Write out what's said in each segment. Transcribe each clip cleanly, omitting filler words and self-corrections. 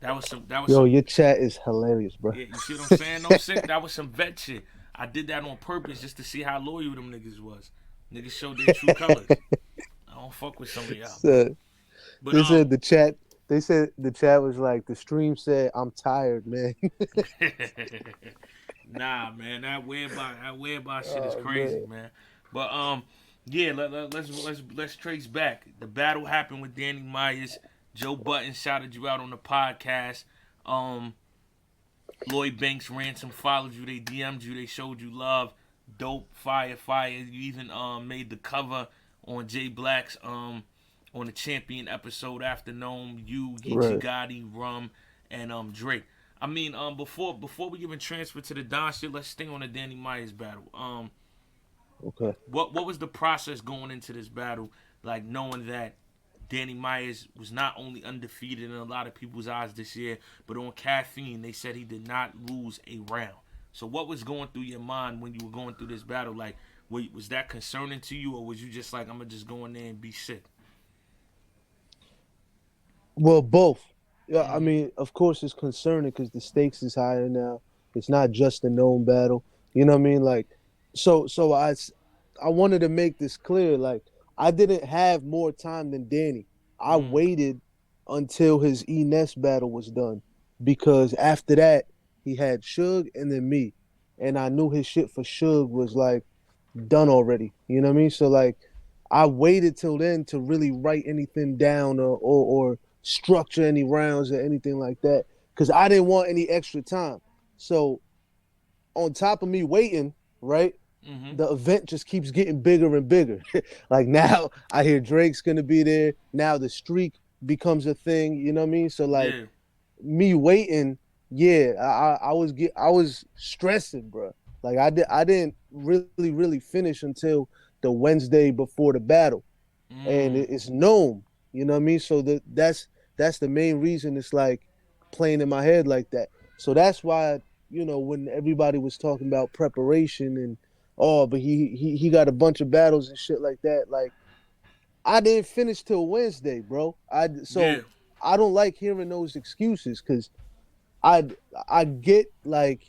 That was Yo, some. your chat is hilarious, bro. Yeah, you see what I'm saying? No, Sick. That was some vet shit. I did that on purpose just to see how loyal them niggas was. Niggas showed their true colors. I don't fuck with some of y'all, bro. So, But they said the chat. They said the chat was like the stream said, "I'm tired, man." nah, man, that weird by shit is Oh crazy, man. man. But yeah, let's trace back. The battle happened with Danny Myers. Joe Button shouted you out on the podcast. Um, Lloyd Banks Ransom followed you. They DM'd you. They showed you love. Dope, fire, fire. You even made the cover on Jay Black's on the Champion episode after Gnome. You, Geechee Right. Gotti, Rum, and Drake. I mean, before we even transfer to the Don shit, let's stay on the Danny Myers battle. Okay. What was the process going into this battle? Like knowing that Danny Myers was not only undefeated in a lot of people's eyes this year, but on caffeine, they said he did not lose a round. So what was going through your mind when you were going through this battle? Like, was that concerning to you, or was you just like, I'm gonna just go in there and be sick? Well, both. Yeah, I Mm-hmm. mean, of course, it's concerning because the stakes is higher now. It's not just a known battle. You know what I mean? Like, so I wanted to make this clear. Like, I didn't have more time than Danny. I Mm, waited until his Ness battle was done because after that he had Suge and then me, and I knew his shit for Suge was like done already. You know what I mean? So like I waited till then to really write anything down or structure any rounds or anything like that because I didn't want any extra time. So on top of me waiting, right? mm-hmm. The event just keeps getting bigger and bigger. Like now I hear Drake's gonna be there. Now the streak becomes a thing. You know what I mean? So like Yeah. me waiting, yeah, I was stressing, bro. Like I didn't really finish until the Wednesday before the battle, and Mm, it's known. You know what I mean? So that's the main reason it's like playing in my head like that. So that's why when everybody was talking about preparation and but he got a bunch of battles and shit like that. Like I didn't finish till Wednesday, bro. yeah. So I don't like hearing those excuses because I I get like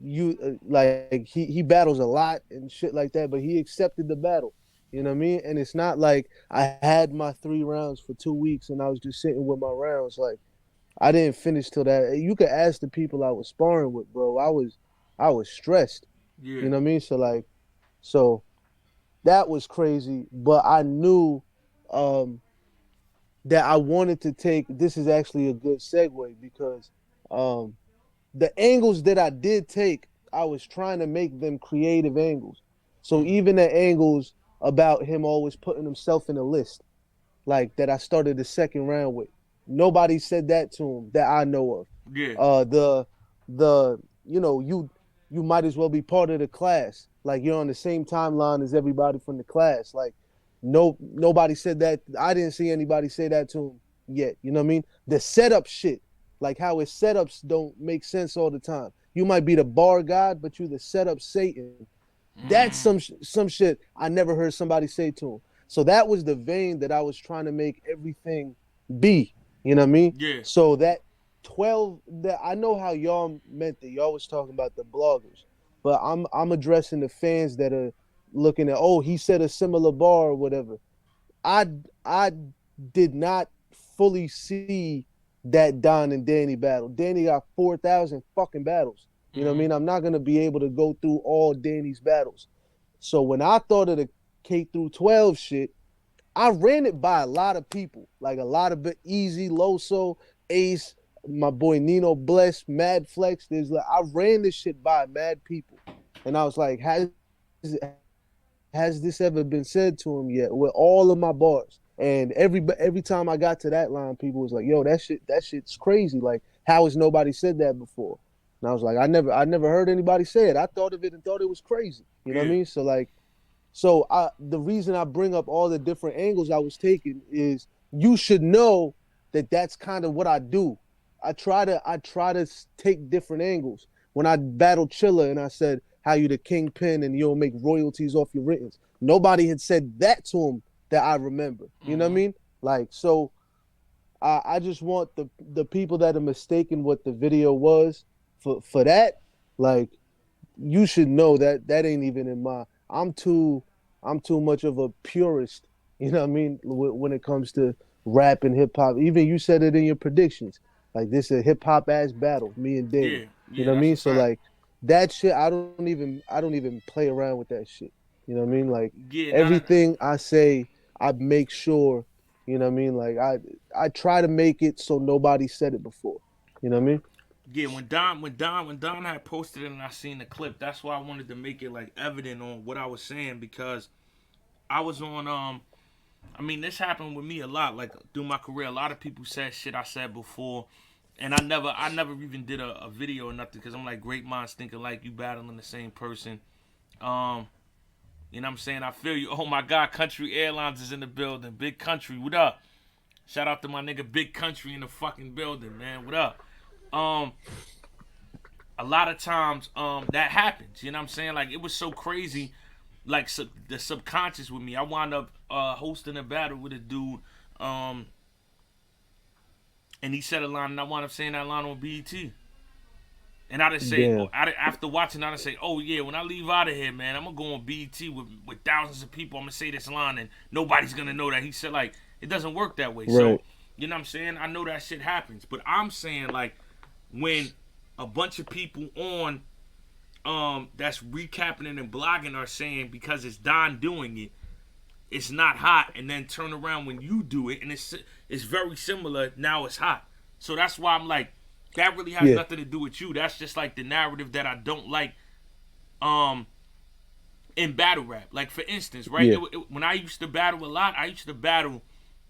like he battles a lot and shit like that, but he accepted the battle. You know what I mean? And it's not like I had my 3 rounds for 2 weeks and I was just sitting with my rounds. Like I didn't finish till that. You could ask the people I was sparring with, bro. I was stressed. Yeah. You know what I mean? So that was crazy. But I knew um that I wanted to take. This is actually a good segue because um the angles that I did take, I was trying to make them creative angles. So Mm, even the angles about him always putting himself in a list, like that I started the second round with. Nobody said that to him that I know of. yeah. The you might as well be part of the class. Like you're on the same timeline as everybody from the class. Like nobody said that. I didn't see anybody say that to him yet. You know what I mean? The setup shit, like how his setups don't make sense all the time. You might be the bar god, but you the setup Satan. That's Mm, some shit I never heard somebody say to him. So that was the vein that I was trying to make everything be. You know what I mean? yeah. So that 12 that I know how y'all meant it. Y'all was talking about the bloggers. But I'm addressing the fans that are looking at, oh, he said a similar bar or whatever. I I did not fully see that Don and Danny battle. Danny got 4,000 fucking battles. You know what I Mm-hmm. mean? I'm not gonna be able to go through all Danny's battles. So when I thought of the K through 12 shit, I ran it by a lot of people, like a lot of it, Easy, Loso, Ace, my boy Nino Bless, Mad Flex. There's like I ran this shit by mad people, and I was like, has this ever been said to him yet? With all of my bars, and every time I got to that line, people was like, "Yo, that shit's crazy. Like, how has nobody said that before?" And I was like, I never heard anybody say it. I thought of it and thought it was crazy. You know what I Yeah. mean? So the reason I bring up all the different angles I was taking is you should know that that's kind of what I do. I try to take different angles. When I battled Chilla and I said how you the kingpin and you'll make royalties off your writtens, nobody had said that to him that I remember. You know what I Mm-hmm. mean? Like so I just want the people that are mistaken what the video was for that, like you should know that that ain't even in my. I'm too much of a purist. You know what I mean? When it comes to rap and hip hop, even you said it in your predictions. Like this is a hip hop ass battle, me and Danny. Yeah, You yeah, know what I that's a mean? So fact. like that shit, I don't even play around with that shit. You know what I mean? Like Yeah, not a, everything I say, I make sure. You know what I mean? Like I try to make it so nobody said it before. You know what I mean? yeah. When Don had posted it and I seen the clip, that's why I wanted to make it like evident on what I was saying because I was on I mean, this happened with me a lot. Like through my career, a lot of people said shit I said before, and I never even did a video or nothing because I'm like, great minds think alike. You battling the same person. Um, you know what I'm saying? I feel you. Oh my God, Country Airlines is in the building. Big Country, what up? Shout out to my nigga Big Country in the fucking building, man. What up? Um, a lot of times, that happens. You know what I'm saying? Like it was so crazy. Like the subconscious with me. I wound up hosting a battle with a dude. Um, and he said a line, and I wound up saying that line on BET. And I just say, Damn. after watching, I just say, oh yeah, when I leave out of here, man, I'm gonna go on BET with thousands of people. I'm gonna say this line, and nobody's gonna know that. He said like, it doesn't work that way. So, Right. you know what I'm saying? I know that shit happens, but I'm saying like, when a bunch of people on that's recapping it and blogging are saying because it's Don doing it, it's not hot, and then turn around when you do it, and it's very similar. Now it's hot, so that's why I'm like, that really has Yeah. nothing to do with you. That's just like the narrative that I don't like. Um, in battle rap, like for instance, right? Yeah. When I used to battle a lot, I used to battle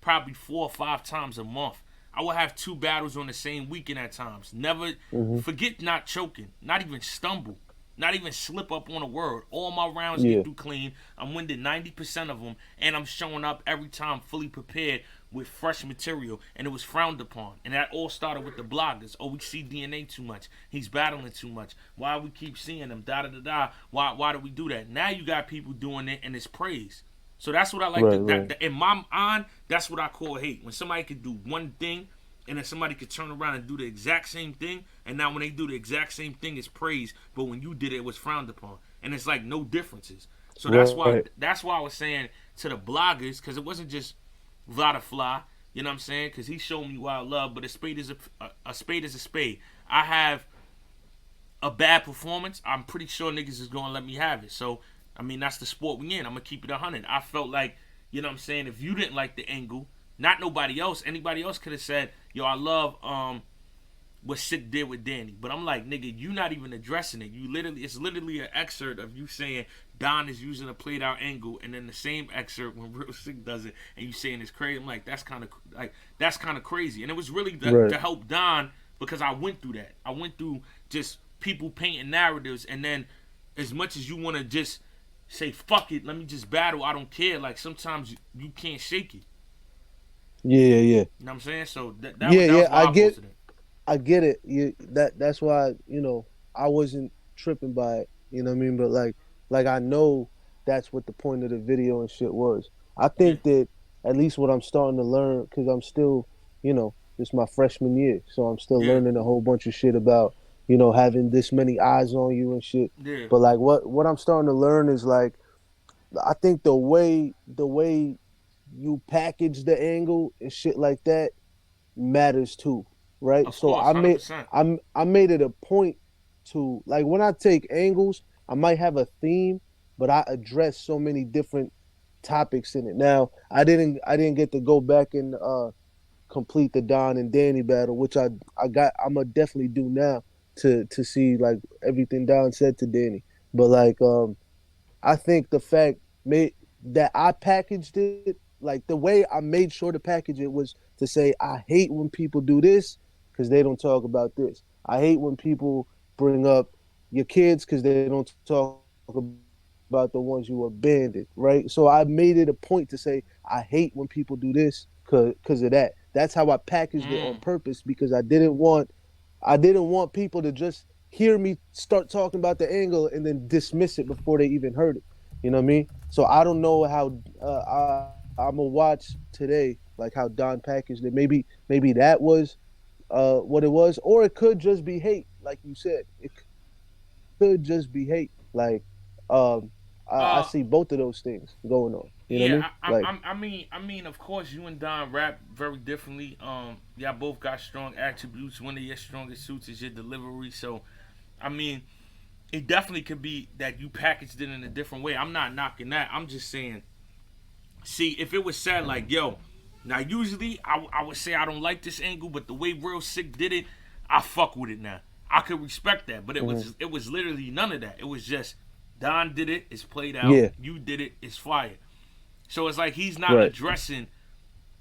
probably 4 or 5 times a month. I would have 2 battles on the same weekend at times. Never Hmm. forget not choking, not even stumble, not even slip up on a word. All my rounds get Yeah. through clean. I'm winning 90% of them, and I'm showing up every time fully prepared with fresh material, and it was frowned upon. And that all started with the bloggers. Oh, we see DNA too much. He's battling too much. Why we keep seeing him? Da da da da. Why do we do that? Now you got people doing it, and it's praise. So that's what I like. Right. Right. In my mind, that's what I call hate. When somebody could do one thing, and then somebody could turn around and do the exact same thing, and now when they do the exact same thing, it's praise. But when you did it, it was frowned upon, and it's like no differences. So Right. that's why I was saying to the bloggers, because it wasn't just Vlada Fly. You know what I'm saying? Because he showed me wild love, but a spade is a spade is a spade. I have a bad performance. I'm pretty sure niggas is gonna let me have it. So I mean, that's the sport we in. I'm gonna keep it 100. I felt like, you know what I'm saying, if you didn't like the angle, not nobody else, anybody else could have said, yo, I love what Sikh did with Danny. But I'm like, nigga, you not even addressing it. It's literally an excerpt of you saying Don is using a played out angle, and then the same excerpt when Real Sikh does it, and you saying it's crazy. I'm like, that's kind of crazy. And it was really Right. to help Don because I went through that. I went through just people painting narratives, and then as much as you want to just say fuck it, let me just battle. I don't care. Like sometimes you can't shake it. Yeah. Yeah. You know what I'm saying? So Yeah. that was Yeah. why I posted it. I get it. That's why I wasn't tripping by it. You know what I mean? But like I know that's what the point of the video and shit was. I Yeah, think that at least what I'm starting to learn because I'm still this my freshman year, so I'm still yeah, learning a whole bunch of shit about having this many eyes on you and shit. yeah. But like what I'm starting to learn is like I think the way you package the angle and shit like that matters too, right? Of So course, 100%. I made it a point to like when I take angles, I might have a theme, but I address so many different topics in it. Now, I didn't get to go back and complete the Don and Danny battle, which I'm gonna definitely do now to see like everything Don said to Danny. But like I think the fact made that I packaged it like the way I made sure to package it was to say I hate when people do this because they don't talk about this. I hate when people bring up your kids because they don't talk about the ones you abandoned, right? So I made it a point to say I hate when people do this because of that. That's how I packaged it on purpose Mm, because I didn't want people to just hear me start talking about the angle and then dismiss it before they even heard it. You know what I mean? So I don't know how I'm gonna watch today. like how Don packaged it. Maybe that was what it was, or it could just be hate, like you said. It could just be hate. Like um, I Uh, see both of those things going on. You know what I yeah, mean? Like I mean, of course, you and Don rap very differently. Y'all both got strong attributes. One of your strongest suits is your delivery. So, I mean, it definitely could be that you packaged it in a different way. I'm not knocking that. I'm just saying, see, if it was said like, yo, now usually I would say I don't like this angle, but the way Real Sick did it, I fuck with it now. I could respect that, but mhm. it was literally none of that. It was just Don did it, it's played out. Yeah, You did it, it's fire. So it's like he's not right. addressing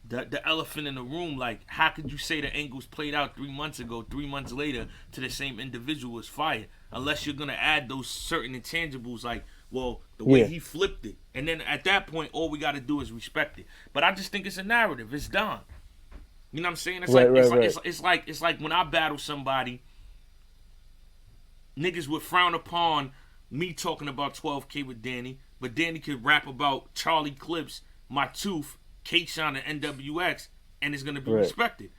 the elephant in the room. Like, how could you say the angles played out 3 months ago, 3 months later to the same individual as fire? Unless you're gonna add those certain intangibles, like, well, the way Yeah, he flipped it, and then at that point, all we got to do is respect it. But I just think it's a narrative. It's done. You know what I'm saying? It's right, like right, right. it's like when I battle somebody, niggas would frown upon me talking about 12K with Danny, but Danny could rap about Charlie Clips, My Tooth, K-Shine, and NWX, and it's gonna be Right. respected.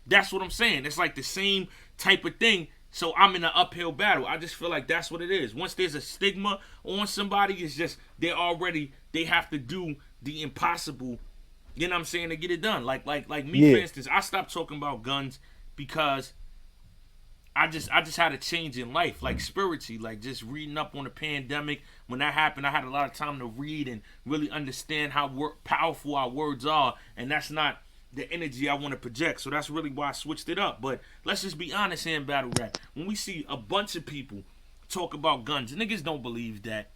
That's what I'm saying. It's like the same type of thing. So I'm in an uphill battle. I just feel like that's what it is. Once there's a stigma on somebody, it's just they have to do the impossible. You know what I'm saying, to get it done. Like me, for Yeah, instance, I stopped talking about guns because I just had a change in life, like spiritually, like just reading up on the pandemic. When that happened, I had a lot of time to read and really understand how powerful our words are, and that's not the energy I want to project. So that's really why I switched it up. But let's just be honest here in battle rap. When we see a bunch of people talk about guns, niggas don't believe that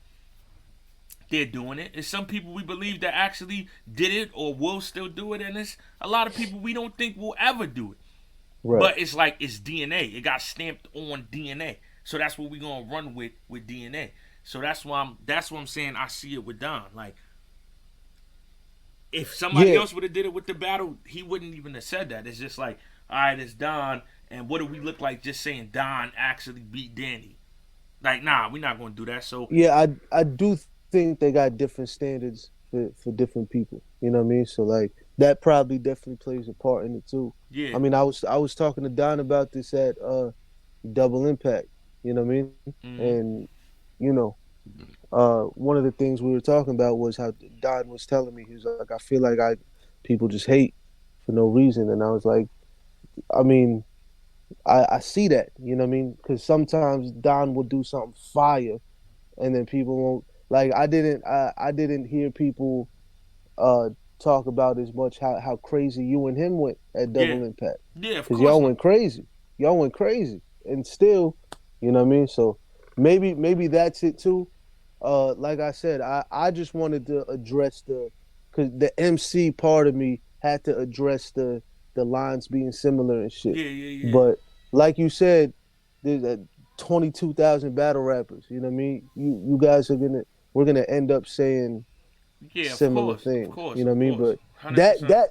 they're doing it. It's some people we believe that actually did it or will still do it, and it's a lot of people we don't think will ever do it. right. But it's like it's DNA. It got stamped on DNA. So that's what we're gonna run with DNA. So that's what I'm saying. I see it with Don. Like, if somebody Yeah, else would have did it with the battle, he wouldn't even have said that. It's just like, all right, it's Don, and what do we look like just saying Don actually beat Danny? Like, nah, we're not gonna do that. So yeah. I do think they got different standards for different people. You know what I mean? So like that probably definitely plays a part in it too. yeah, I mean, I was talking to Don about this at Double Impact. You know what I mean? mm-hmm. And you know, one of the things we were talking about was how Don was telling me, he was like, I feel like I people just hate for no reason, and I was like, I mean, I see that, you know what I mean? Because sometimes Don will do something fire, and then people won't like. I didn't hear people uh talk about as much how crazy you and him went at Yeah, Double Impact, yeah, of because course y'all not. went crazy, and still, you know what I mean? So maybe that's it too. Like I said, I just wanted to address because the MC part of me had to address the lines being similar and shit. Yeah, yeah, yeah, But like you said, there's 22,000 battle rappers. You know what I mean? You guys we're gonna end up saying yeah. similar Of things. course, You know what of I mean? course, But 100%.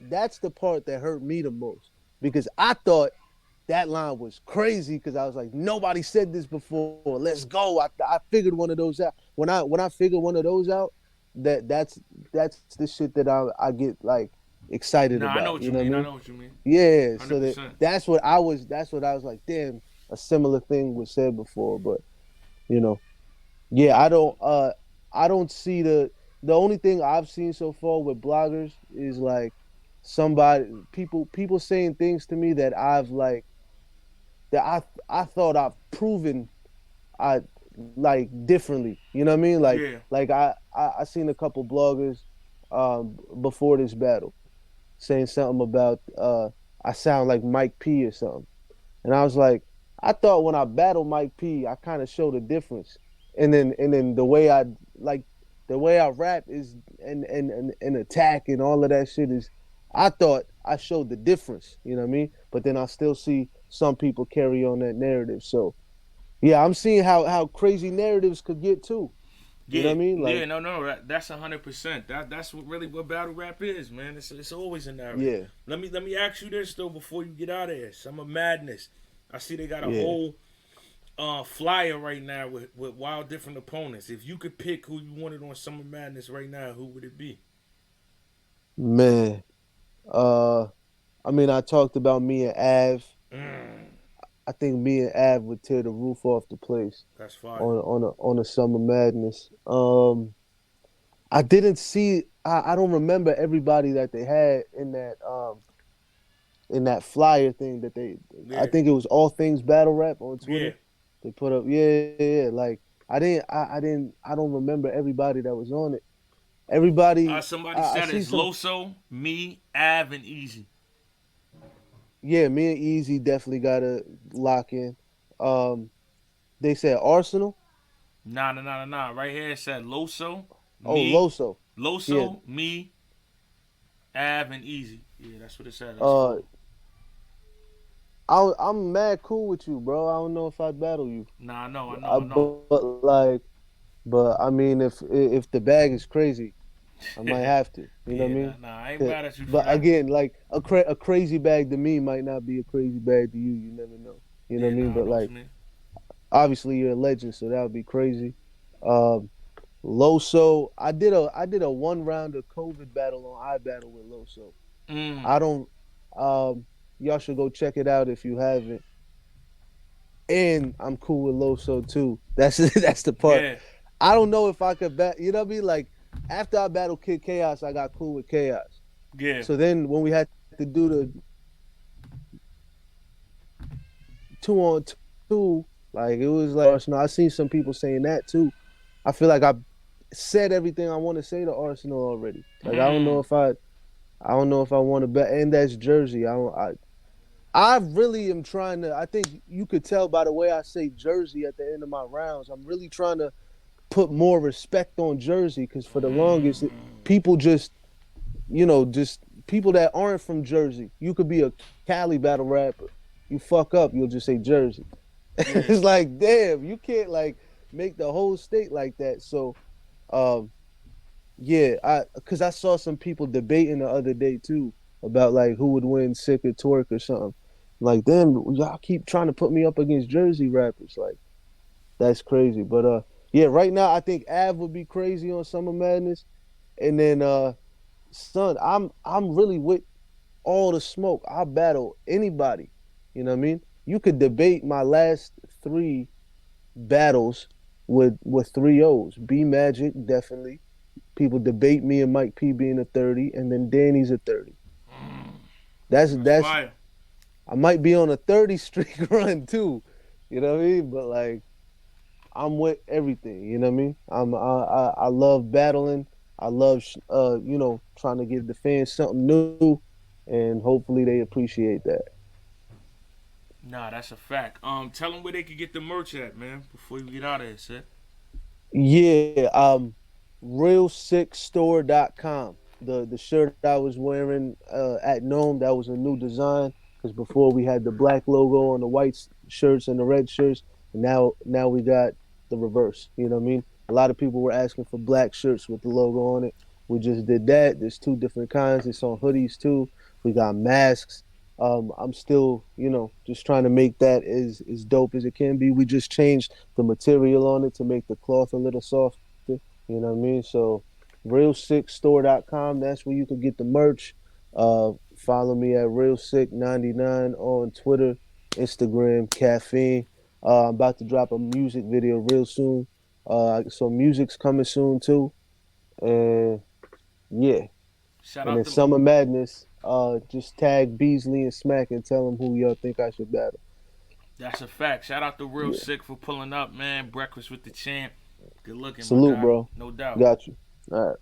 that's the part that hurt me the most, because I thought that line was crazy, because I was like, nobody said this before. Let's go. I figured one of those out. When I figure one of those out, that's the shit that I get like excited Nah, I know about. what You you know what I mean. I mean? know what you mean. Yeah. Hundred So percent. that's what I was like, damn, a similar thing was said before, but you know, yeah, I don't see the only thing I've seen so far with bloggers is like people saying things to me that I've like that I thought I've proven I like differently. You know what I mean? Yeah, Like I seen a couple bloggers before this battle saying something about I sound like Mike P or something. And I was like, I thought when I battled Mike P, I kind of showed a difference. And then like the way I rap is and attack and all of that shit is, I thought I showed the difference, you know what I mean? But then I still see some people carry on that narrative. So yeah, I'm seeing how crazy narratives could get too. You know yeah, what I mean? yeah. Like, No, that's 100%. That's what really what battle rap is, man. It's always a narrative. yeah, Let me ask you this though before you get out of here. Summer Madness. I see they got a yeah. whole flyer right now with wild different opponents. If you could pick who you wanted on Summer Madness right now, who would it be? Man. Uh, I mean, I talked about me and Av. Mm, I think me and Av would tear the roof off the place that's fire. on a Summer Madness. I didn't see. I don't remember everybody that they had in that flyer thing that they. I Yeah, think it was All Things Battle Rap on yeah. Twitter. They put up, yeah, yeah, yeah. Like I don't remember everybody that was on it. Everybody, Somebody I said see it's some. Loso, me, Av, and Easy. Yeah, me and Easy definitely gotta lock in. Um, they said Arsenal. Nah, nah, nah, nah, nah. Right here it said Loso, Oh, me, Loso. Yeah. Loso, me, Av, and Easy. Yeah, that's what it said. That's Uh, four. I'm mad cool with you, bro. I don't know if I'd battle you. Nah, I know, I know, I, I know. but like, but I mean, if the bag is crazy, I might have to. You know what Yeah, I nah, mean? nah. I ain't mad at you for But that. again, like a crazy bag to me might not be a crazy bag to you. You never know. You know what Yeah, I mean? nah, I But know what like, you mean. obviously you're a legend, so that would be crazy. Um, Loso, I did a 1 round of COVID battle on iBattle with Loso. Mm, I don't. Um, y'all should go check it out if you haven't. And I'm cool with Loso too. That's that's the part. yeah, I don't know if I could bet. You know what I mean? Like after I battled Kid Chaos, I got cool with Chaos. yeah. So then when we had to do the 2-on-2, like it was like Arsenal. I seen some people saying that too. I feel like I said everything I want to say to Arsenal already. Like Mm, I don't know if I want to bet. And that's Jersey. I really am trying to. I think you could tell by the way I say Jersey at the end of my rounds. I'm really trying to put more respect on Jersey because for the longest, people just just people that aren't from Jersey. You could be a Cali battle rapper. You fuck up, you'll just say Jersey. yeah. It's like, damn, you can't like make the whole state like that. So, um, yeah, because I saw some people debating the other day too about like who would win, Sick or Twerk or something. Like, damn, y'all keep trying to put me up against Jersey rappers. Like, that's crazy. But yeah, right now I think Av would be crazy on Summer Madness, and then son, I'm really with all the smoke. I battle anybody. You know what I mean? You could debate my last 3 battles with 3 O's. B Magic, definitely. People debate me and Mike P being a 30, and then Danny's a 30. That's That's fire. I might be on a 30 streak run too. You know what I mean? But like I'm with everything. You know what I mean? I love battling. I love trying to give the fans something new, and hopefully they appreciate that. Nah, that's a fact. Tell them where they could get the merch at, man, before you get out of here, sis. Yeah, realsickstore.com. The shirt I was wearing at Nome, that was a new design because before we had the black logo on the white shirts and the red shirts, and now we got the reverse. You know what I mean? A lot of people were asking for black shirts with the logo on it. We just did that. There's 2 different kinds. It's on hoodies too. We got masks. I'm still, just trying to make that as dope as it can be. We just changed the material on it to make the cloth a little softer. You know what I mean? So realsickstore.com, that's where you can get the merch. Follow me at realsick99 on Twitter, Instagram, Caffeine. I'm about to drop a music video real soon. So music's coming soon too. And yeah. Shout And out then to Summer Madness, just tag Beasley and Smack and tell them who y'all think I should battle. That's a fact. Shout out to Real Yeah. Sick for pulling up, man. Breakfast with the champ. Good looking, my Salute, guy. bro. No doubt. Got you. All right.